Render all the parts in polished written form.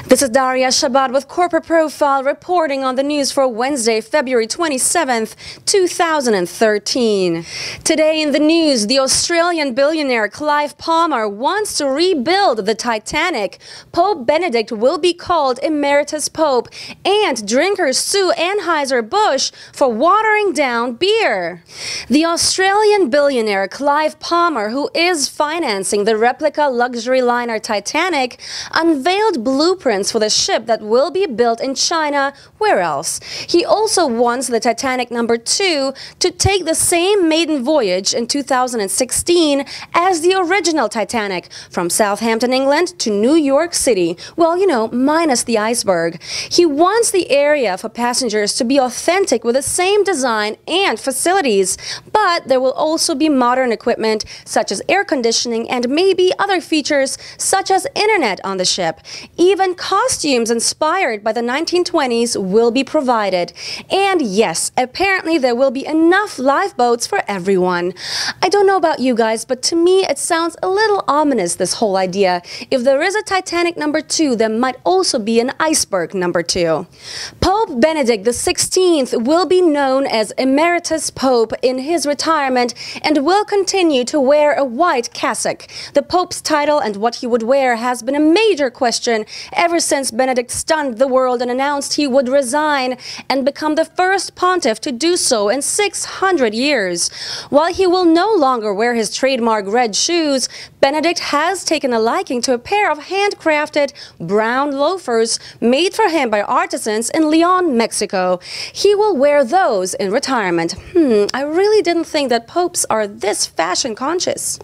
This is Daria Shabbat with Corporate Profile reporting on the news for Wednesday, February 27th, 2013. Today in the news, the Australian billionaire Clive Palmer wants to rebuild the Titanic. Pope Benedict will be called Emeritus Pope, and drinkers sue Anheuser-Busch for watering down beer. The Australian billionaire Clive Palmer, who is financing the replica luxury liner Titanic, unveiled blueprints for the ship that will be built in China. Where else? He also wants the Titanic #2 to take the same maiden voyage in 2016 as the original Titanic, from Southampton, England to New York City. Well, you know, minus the iceberg. He wants the area for passengers to be authentic with the same design and facilities, but there will also be modern equipment such as air conditioning and maybe other features such as internet on the ship. Even costumes inspired by the 1920s will be provided. And yes, apparently there will be enough lifeboats for everyone. I don't know about you guys, but to me it sounds a little ominous, this whole idea. If there is a Titanic #2, there might also be an iceberg #2. Pope Benedict XVI will be known as Emeritus Pope in his retirement and will continue to wear a white cassock. The Pope's title and what he would wear has been a major question ever since Benedict stunned the world and announced he would resign and become the first pontiff to do so in 600 years. While he will no longer wear his trademark red shoes, Benedict has taken a liking to a pair of handcrafted brown loafers made for him by artisans in Leon, Mexico. He will wear those in retirement. I really didn't think that popes are this fashion conscious.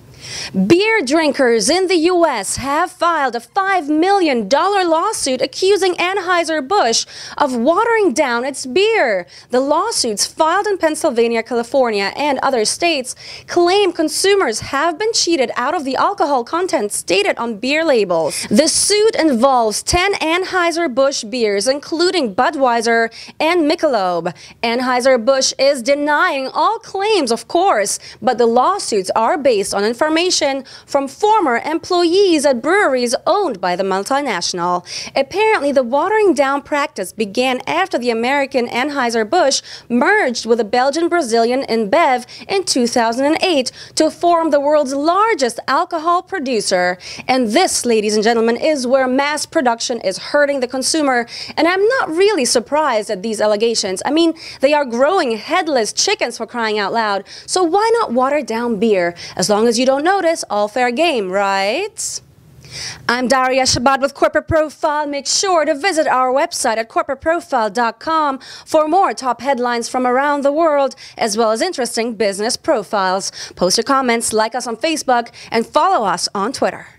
Beer drinkers in the U.S. have filed a $5 million lawsuit accusing Anheuser-Busch of watering down its beer. The lawsuits, filed in Pennsylvania, California, and other states, claim consumers have been cheated out of the alcohol content stated on beer labels. The suit involves 10 Anheuser-Busch beers, including Budweiser and Michelob. Anheuser-Busch is denying all claims, of course, but the lawsuits are based on information from former employees at breweries owned by the multinational. Apparently, the watering down practice began after the American Anheuser-Busch merged with the Belgian-Brazilian InBev in 2008 to form the world's largest alcohol producer. And this, ladies and gentlemen, is where mass production is hurting the consumer. And I'm not really surprised at these allegations. I mean, they are growing headless chickens, for crying out loud. So why not water down beer? As long as you don't notice, all fair game, right? I'm Daria Shabbat with Corporate Profile. Make sure to visit our website at corporateprofile.com for more top headlines from around the world, as well as interesting business profiles. Post your comments, like us on Facebook, and follow us on Twitter.